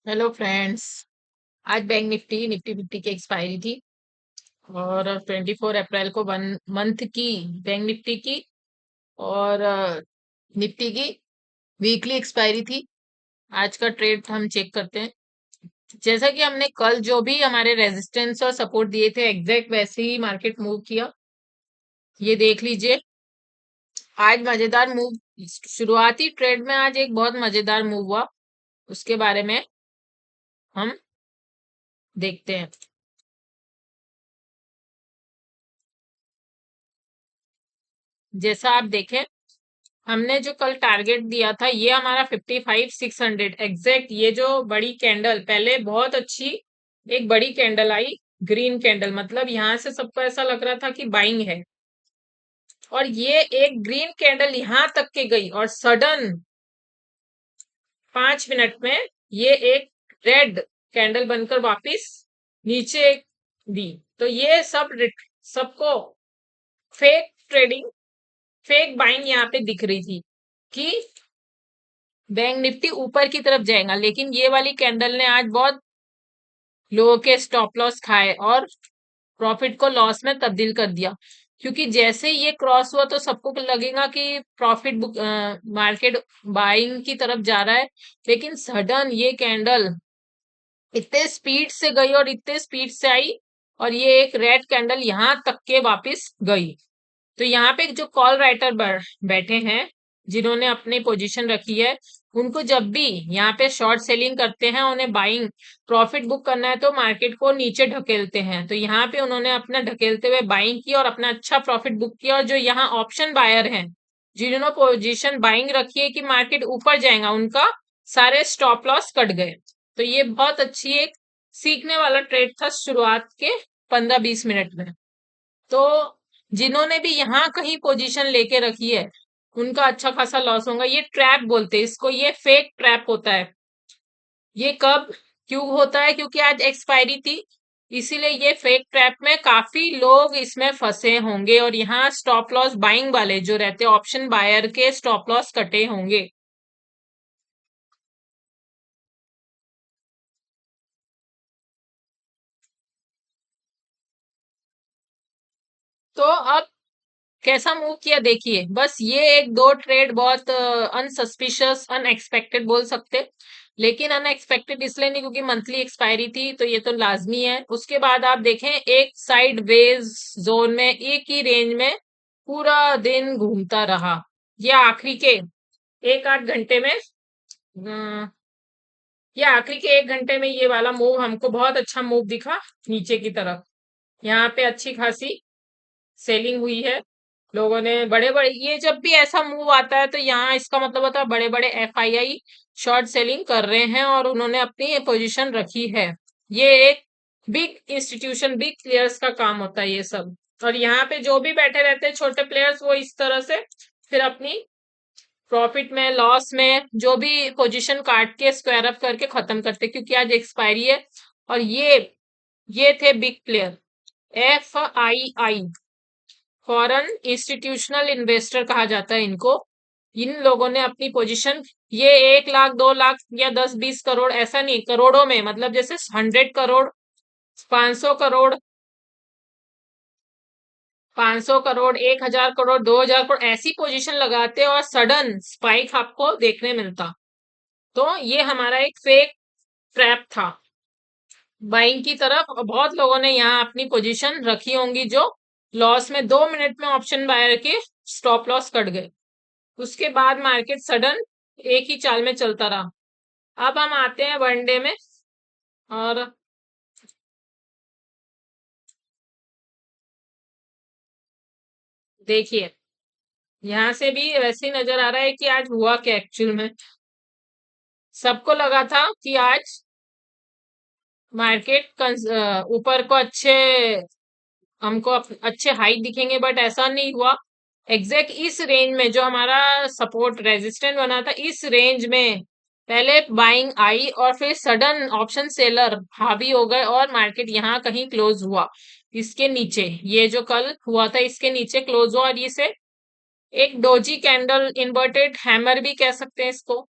Hello friends. आज bank Nifty Nifty fifty की expiry थी और 24 अप्रैल को 1 मंथ की बैंक निफ्टी की और निफ्टी की वीकली एक्सपायरी थी। आज का ट्रेड हम चेक करते हैं। जैसा कि हमने कल जो भी हमारे रेजिस्टेंस और सपोर्ट दिए थे एग्जैक्ट वैसे ही मार्केट मूव किया। ये देख लीजिए। आज मजेदार मूव, शुरुआती ट्रेड में आज एक बहुत मजेदार मूव हुआ। उसके बारे में हम देखते हैं। जैसा आप देखें, हमने जो कल टारगेट दिया था ये हमारा 55,600 एग्जैक्ट। ये जो बड़ी कैंडल पहले बहुत अच्छी एक बड़ी कैंडल आई, ग्रीन कैंडल, मतलब यहां से सबको ऐसा लग रहा था कि बाइंग है। और ये एक ग्रीन कैंडल यहां तक के गई और सडन 5 मिनट में ये एक रेड कैंडल बनकर वापस नीचे दी। तो ये सबको फेक ट्रेडिंग, फेक बाइंग यहाँ पे दिख रही थी कि बैंक निफ्टी ऊपर की तरफ जाएगा, लेकिन ये वाली कैंडल ने आज बहुत लोगों के स्टॉप लॉस खाए और प्रॉफिट को लॉस में तब्दील कर दिया। क्योंकि जैसे ही ये क्रॉस हुआ तो सबको लगेगा कि प्रॉफिट बुक मार्केट बाइंग की तरफ जा रहा है। लेकिन सडन ये कैंडल इतने स्पीड से गई और इतने स्पीड से आई और ये एक रेड कैंडल यहां तक के वापस गई। तो यहाँ पे जो कॉल राइटर बैठे हैं, जिन्होंने अपनी पोजीशन रखी है, उनको जब भी यहाँ पे शॉर्ट सेलिंग करते हैं, उन्हें बाइंग प्रॉफिट बुक करना है तो मार्केट को नीचे ढकेलते हैं। तो यहाँ पे उन्होंने अपना ढकेलते हुए बाइंग की और अपना अच्छा प्रॉफिट बुक किया। और जो यहाँ ऑप्शन बायर हैं, जिन्होंने पोजीशन बाइंग रखी है कि मार्केट ऊपर जाएगा, उनका सारे स्टॉप लॉस कट गए। तो ये बहुत अच्छी एक सीखने वाला ट्रेड था शुरुआत के 15-20 मिनट में। तो जिन्होंने भी यहाँ कहीं पोजीशन लेके रखी है, उनका अच्छा खासा लॉस होगा। ये ट्रैप बोलते हैं इसको, ये फेक ट्रैप होता है। ये कब क्यों होता है? क्योंकि आज एक्सपायरी थी, इसीलिए ये फेक ट्रैप में काफी लोग इसमें फंसे होंगे और यहाँ स्टॉप लॉस बाइंग वाले जो रहते हैं, ऑप्शन बायर के स्टॉप लॉस कटे होंगे। तो अब कैसा मूव किया देखिए। बस ये एक दो ट्रेड बहुत अनसस्पिशियस अनएक्सपेक्टेड बोल सकते। लेकिन अनएक्सपेक्टेड इसलिए नहीं क्योंकि मंथली एक्सपायरी थी, तो ये तो लाजमी है। उसके बाद आप देखें, एक साइड वेज जोन में एक ही रेंज में पूरा दिन घूमता रहा। ये आखिरी के 1-8 घंटे में ये आखिरी के 1 घंटे में ये वाला मूव हमको बहुत अच्छा मूव दिखा नीचे की तरफ। यहाँ पे अच्छी खासी सेलिंग हुई है। लोगों ने बड़े बड़े, ये जब भी ऐसा मूव आता है तो यहाँ इसका मतलब होता है बड़े बड़े एफआईआई शॉर्ट सेलिंग कर रहे हैं और उन्होंने अपनी पोजीशन रखी है। ये एक बिग इंस्टीट्यूशन, बिग प्लेयर्स का काम होता है ये सब। और यहाँ पे जो भी बैठे रहते हैं छोटे प्लेयर्स, वो इस तरह से फिर अपनी प्रॉफिट में लॉस में जो भी पोजीशन काट के स्क्वायर अप करके खत्म करते हैं, क्योंकि आज एक्सपायरी है। और ये थे big player, FII, foreign institutional investor कहा जाता है इनको। इन लोगों ने अपनी पोजीशन, ये 1 लाख 2 लाख या 10-20 करोड़, ऐसा नहीं, करोड़ों में, मतलब जैसे 100 करोड़, 500 करोड़, 500 करोड़, 1,000 करोड़, 2,000 करोड़, ऐसी पोजीशन लगाते और सडन स्पाइक आपको देखने मिलता। तो ये हमारा एक फेक ट्रैप था बाइंग की तरफ। और बहुत लोगों ने यहाँ अपनी पोजीशन रखी होंगी जो लॉस में 2 मिनट में ऑप्शन बायर के स्टॉप लॉस कट गए। उसके बाद मार्केट सडन एक ही चाल में चलता रहा। अब हम आते हैं वनडे में। और देखिए, यहाँ से भी वैसे ही नजर आ रहा है कि आज हुआ क्या एक्चुअल में। सबको लगा था कि आज मार्केट ऊपर को हमको अच्छे हाई दिखेंगे, बट ऐसा नहीं हुआ। एग्जैक्ट इस रेंज में जो हमारा सपोर्ट रेजिस्टेंट बना था, इस रेंज में पहले बाइंग आई और फिर सडन ऑप्शन सेलर हावी हो गए और मार्केट यहाँ कहीं क्लोज हुआ इसके नीचे। ये जो कल हुआ था इसके नीचे क्लोज हुआ और इसे एक डोजी कैंडल, इन्वर्टेड हैमर भी कह सकते हैं इसको।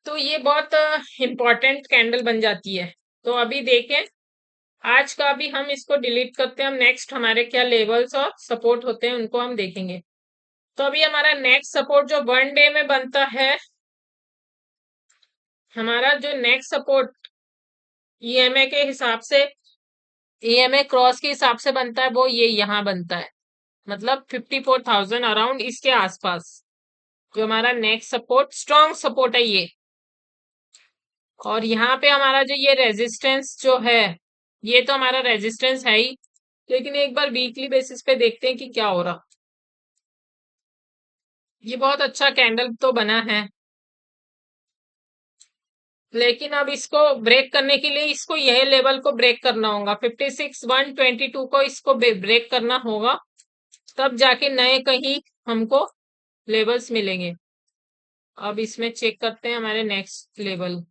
तो ये बहुत इम्पोर्टेंट कैंडल बन जाती है। तो अभी देखें, आज का अभी हम इसको डिलीट करते हैं, हम नेक्स्ट हमारे क्या लेवल्स और सपोर्ट होते हैं उनको हम देखेंगे। तो अभी हमारा नेक्स्ट सपोर्ट जो 1 डे में बनता है, हमारा जो नेक्स्ट सपोर्ट ईएमए के हिसाब से, ईएमए क्रॉस के हिसाब से बनता है, वो ये यहाँ बनता है, मतलब 54,000 अराउंड इसके आसपास जो हमारा नेक्स्ट सपोर्ट स्ट्रॉन्ग सपोर्ट है ये। और यहाँ पे हमारा जो ये रेजिस्टेंस जो है, ये तो हमारा रेजिस्टेंस है ही, लेकिन एक बार वीकली बेसिस पे देखते हैं कि क्या हो रहा। ये बहुत अच्छा कैंडल तो बना है, लेकिन अब इसको ब्रेक करने के लिए इसको यह लेवल को ब्रेक करना होगा, 56,122 को इसको ब्रेक करना होगा, तब जाके नए कहीं हमको लेवल्स मिलेंगे। अब इसमें चेक करते हैं हमारे नेक्स्ट लेवल।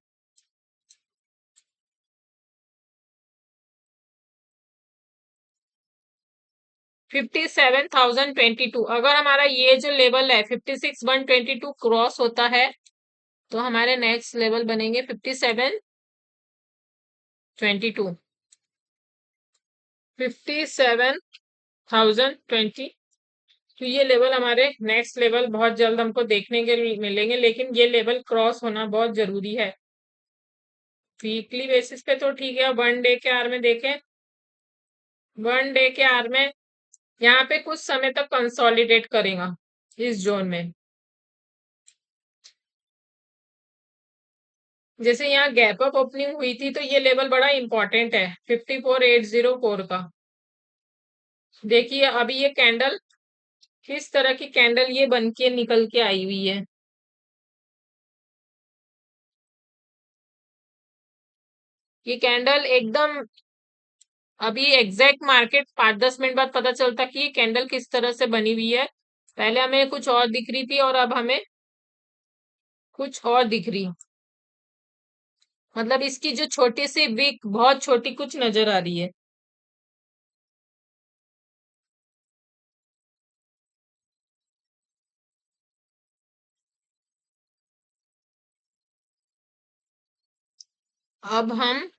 $57,022, अगर हमारा ये जो लेवल है 56,122 क्रॉस होता है तो हमारे नेक्स्ट लेवल बनेंगे 57,22, 57,020। तो ये लेवल हमारे नेक्स्ट लेवल बहुत जल्द हमको देखने के लिए मिलेंगे, लेकिन ये लेवल क्रॉस होना बहुत जरूरी है। वीकली बेसिस पे तो ठीक है, 1 डे के आर में देखें, 1 डे के आर में यहाँ पे कुछ समय तक कंसोलिडेट करेगा इस जोन में। जैसे यहाँ गैप अप ओपनिंग हुई थी तो ये लेवल बड़ा इंपॉर्टेंट है 54,804 का। देखिए अभी ये कैंडल किस तरह की कैंडल ये बन के निकल के आई हुई है। ये कैंडल एकदम अभी एग्जैक्ट मार्केट 5-10 मिनट बाद पता चलता कि ये कैंडल किस तरह से बनी हुई है। पहले हमें कुछ और दिख रही थी और अब हमें कुछ और दिख रही, मतलब इसकी जो छोटी सी विक बहुत छोटी कुछ नजर आ रही है। अब हम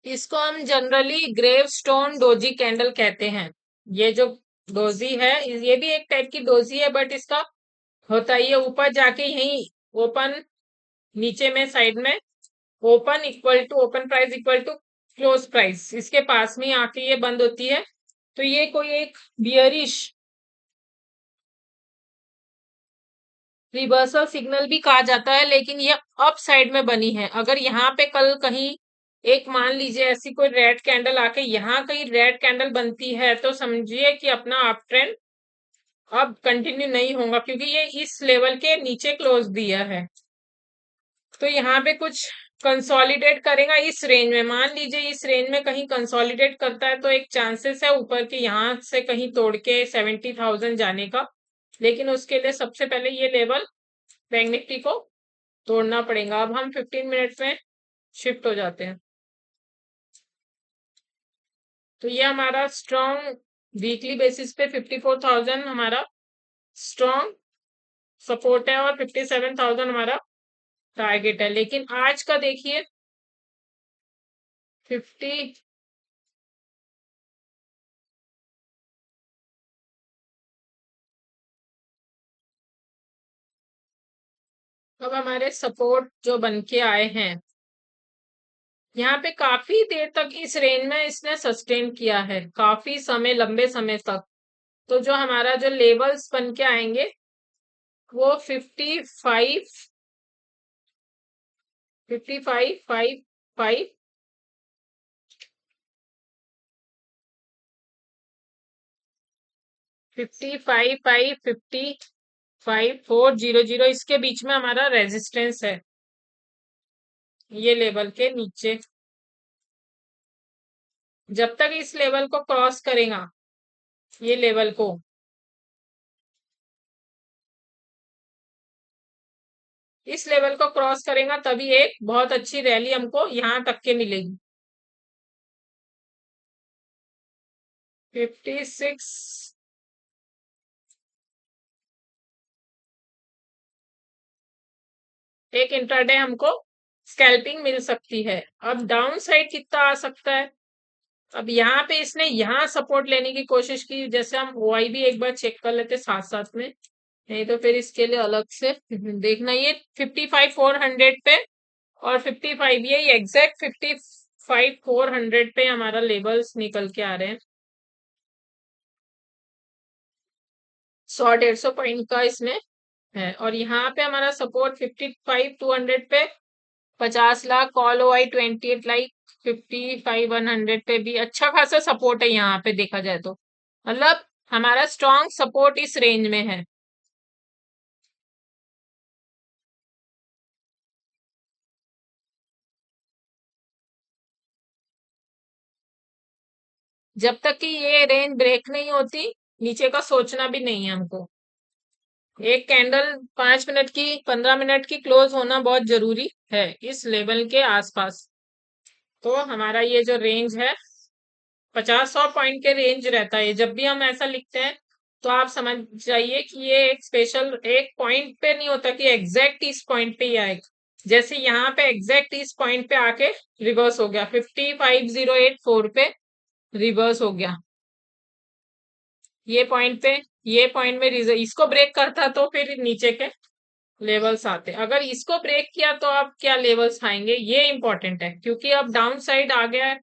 इसको हम generally grave stone doji candle कहते हैं। ये जो डोजी है ये भी एक टाइप की डोजी है, बट इसका होता ही है ऊपर जाके यही ओपन, नीचे में साइड में open equal to open price equal to close price, इसके पास में आके ये बंद होती है। तो ये कोई एक बियरिश रिवर्सल सिग्नल भी कहा जाता है, लेकिन ये अप साइड में बनी है। अगर यहाँ पे कल कहीं एक मान लीजिए ऐसी कोई रेड कैंडल आके यहाँ कहीं रेड कैंडल बनती है तो समझिए कि अपना अप ट्रेंड अब कंटिन्यू नहीं होगा, क्योंकि ये इस लेवल के नीचे क्लोज दिया है। तो यहाँ पे कुछ कंसोलिडेट करेगा इस रेंज में, मान लीजिए इस रेंज में कहीं कंसोलिडेट करता है तो एक चांसेस है ऊपर के यहाँ से कहीं तोड़ के 70,000 जाने का, लेकिन उसके लिए सबसे पहले ये लेवल बैंक निफ्टी को तोड़ना पड़ेगा। अब हम 15 मिनट्स में शिफ्ट हो जाते हैं। तो ये हमारा स्ट्रॉन्ग वीकली बेसिस पे 54,000 हमारा स्ट्रॉन्ग सपोर्ट है और 57,000 हमारा टारगेट है। लेकिन आज का देखिए 50, अब हमारे सपोर्ट जो बन के आए हैं यहाँ पे काफी देर तक इस रेंज में इसने सस्टेन किया है, काफी समय लंबे समय तक। तो जो हमारा जो लेवल्स बन के आएंगे वो 55, 55,555, 55,555, 5400 इसके बीच में हमारा रेजिस्टेंस है, ये लेवल के नीचे। जब तक इस लेवल को क्रॉस करेगा ये लेवल को, इस लेवल को क्रॉस करेगा तभी एक बहुत अच्छी रैली हमको यहाँ तक के मिलेगी। 56, एक इंट्राडे हमको स्कैल्पिंग मिल सकती है। अब डाउन साइड कितना आ सकता है? अब यहाँ पे इसने यहाँ सपोर्ट लेने की कोशिश की, जैसे हम ओआई भी एक बार चेक कर लेते साथ साथ में, नहीं तो फिर इसके लिए अलग से देखना। ये 55,400 पे और 55, यही एग्जैक्ट 55,400 पे हमारा लेवल्स निकल के आ रहे हैं। 100-150 पॉइंट का इसमें है। और यहाँ पे हमारा सपोर्ट 55,200 पे 50 लाख, कॉल ओ आई 28 लाख, 55,100 पे भी अच्छा खासा सपोर्ट है यहाँ पे देखा जाए तो, मतलब हमारा स्ट्रॉन्ग सपोर्ट इस रेंज में है। जब तक कि ये रेंज ब्रेक नहीं होती, नीचे का सोचना भी नहीं है हमको। एक कैंडल 5 मिनट की, 15 मिनट की क्लोज होना बहुत जरूरी है इस लेवल के आसपास। तो हमारा ये जो रेंज है 50-100 पॉइंट के रेंज रहता है जब भी हम ऐसा लिखते हैं। तो आप समझ जाइए कि ये एक स्पेशल एक पॉइंट पे नहीं होता कि एग्जैक्ट इस पॉइंट पे ही आएगा। जैसे यहाँ पे एग्जैक्ट इस पॉइंट पे आके रिवर्स हो गया, 55,084 पे रिवर्स हो गया ये पॉइंट पे। ये पॉइंट में इसको ब्रेक करता तो फिर नीचे के लेवल्स आते। अगर इसको ब्रेक किया तो आप क्या लेवल्स आएंगे, ये इंपॉर्टेंट है, क्योंकि अब डाउन साइड आ गया है।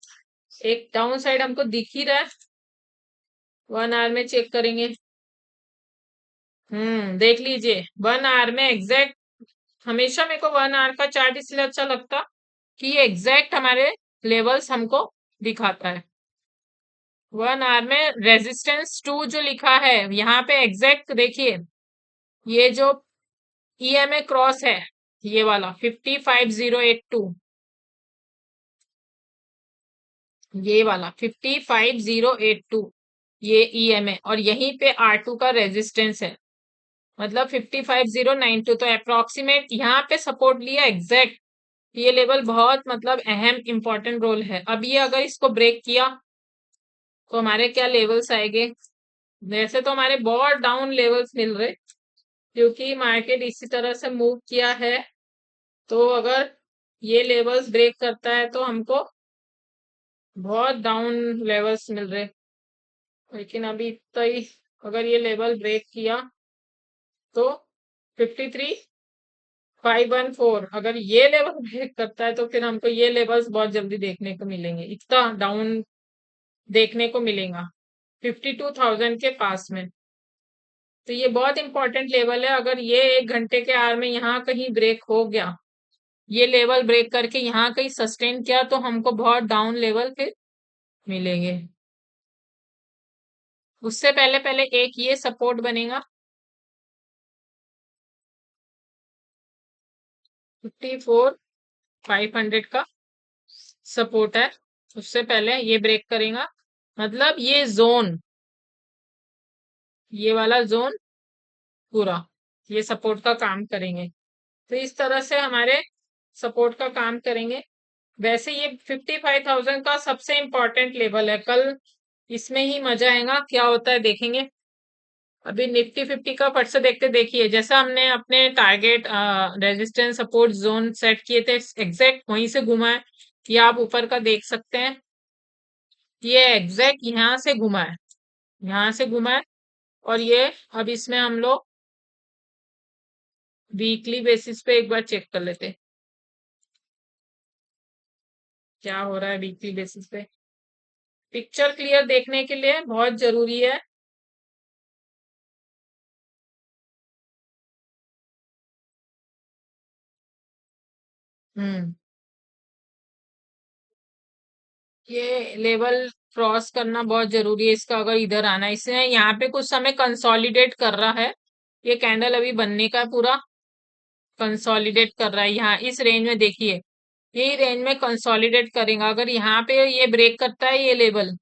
एक डाउन साइड हमको दिख ही रहा है। 1 आवर में चेक करेंगे। देख लीजिए 1 आवर में एग्जैक्ट, हमेशा मेरे को 1 आवर का चार्ट इसलिए अच्छा लगता कि ये एग्जैक्ट हमारे लेवल्स हमको दिखाता है। 1 आवर में रेजिस्टेंस 2 जो लिखा है यहाँ पे एग्जैक्ट देखिए, ये जो ईएमए क्रॉस है ये वाला 55,082, ये वाला 55,082 ये ईएमए, और यहीं पे R2 का रेजिस्टेंस है, मतलब 55,092। तो अप्रोक्सीमेट यहाँ पे सपोर्ट लिया एग्जैक्ट। ये लेवल बहुत मतलब अहम इंपॉर्टेंट रोल है। अब ये अगर इसको ब्रेक किया तो हमारे क्या लेवल्स आएंगे? वैसे तो हमारे बहुत डाउन लेवल्स मिल रहे, क्योंकि मार्केट इसी तरह से मूव किया है। तो अगर ये लेवल्स ब्रेक करता है तो हमको बहुत डाउन लेवल्स मिल रहे, लेकिन अभी इतना ही। अगर ये लेवल ब्रेक किया तो 53,514, अगर ये लेवल ब्रेक करता है तो फिर हमको ये लेवल्स बहुत जल्दी देखने को मिलेंगे, इतना डाउन देखने को मिलेगा 52,000 के पास में। तो ये बहुत इंपॉर्टेंट लेवल है। अगर ये 1 घंटे के आर में यहाँ कहीं ब्रेक हो गया, ये लेवल ब्रेक करके यहाँ कहीं सस्टेन किया, तो हमको बहुत डाउन लेवल फिर मिलेंगे। उससे पहले पहले एक ये सपोर्ट बनेगा 54,500 का सपोर्ट है। उससे पहले ये ब्रेक करेगा, मतलब ये जोन, ये वाला जोन पूरा ये सपोर्ट का काम करेंगे। तो इस तरह से हमारे सपोर्ट का काम करेंगे। वैसे ये 55,000 का सबसे इम्पोर्टेंट लेवल है। कल इसमें ही मजा आएगा क्या होता है देखेंगे। अभी निफ्टी 50 का फट से देखते देखिए, जैसा हमने अपने target resistance support zone set किए थे एग्जैक्ट वहीं से घुमा है। ये आप ऊपर का देख सकते हैं, ये एग्जैक्ट यहाँ से घुमा है, यहाँ से घुमा है। और ये अब इसमें हम लोग वीकली बेसिस पे एक बार चेक कर लेते हैं क्या हो रहा है वीकली बेसिस पे। पिक्चर क्लियर देखने के लिए बहुत जरूरी है। हम्म ये लेवल क्रॉस करना बहुत जरूरी है इसका, अगर इधर आना है। इसने यहाँ पे कुछ समय कंसोलिडेट कर रहा है, ये कैंडल अभी बनने का पूरा कंसोलिडेट कर रहा है यहाँ इस रेंज में। देखिए यही रेंज में कंसोलिडेट करेगा। अगर यहाँ पे ये ब्रेक करता है ये लेवल,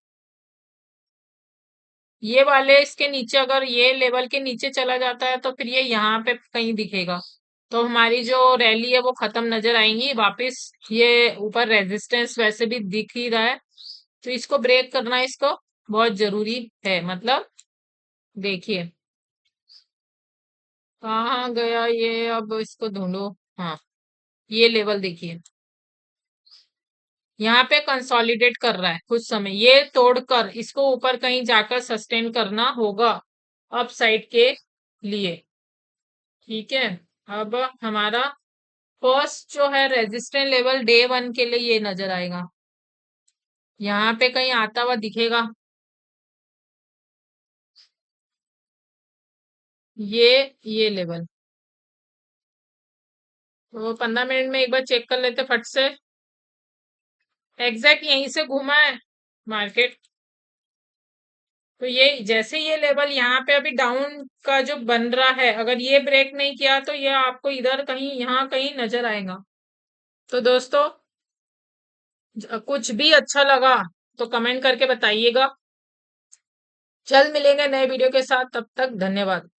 ये वाले इसके नीचे, अगर ये लेवल के नीचे चला जाता है तो फिर ये यहाँ पे कहीं दिखेगा, तो हमारी जो रैली है वो खत्म नजर आएंगी वापस। ये ऊपर रेजिस्टेंस वैसे भी दिख ही रहा है, तो इसको ब्रेक करना इसको बहुत जरूरी है। मतलब देखिए कहाँ गया ये, अब इसको ढूंढो। हाँ, ये लेवल देखिए, यहाँ पे कंसोलिडेट कर रहा है कुछ समय, ये तोड़कर इसको ऊपर कहीं जाकर सस्टेन करना होगा अप साइड के लिए। ठीक है, अब हमारा फर्स्ट जो है रेजिस्टेंस लेवल डे वन के लिए ये नजर आएगा, यहाँ पे कहीं आता हुआ दिखेगा। ये लेवल तो 15 मिनट में एक बार चेक कर लेते फट से। एग्जैक्ट यहीं से घूमा है मार्केट। तो ये जैसे ये लेवल यहाँ पे अभी डाउन का जो बन रहा है, अगर ये ब्रेक नहीं किया तो ये आपको इधर कहीं यहाँ कहीं नजर आएगा। तो दोस्तों कुछ भी अच्छा लगा तो कमेंट करके बताइएगा। जल्द मिलेंगे नए वीडियो के साथ, तब तक धन्यवाद।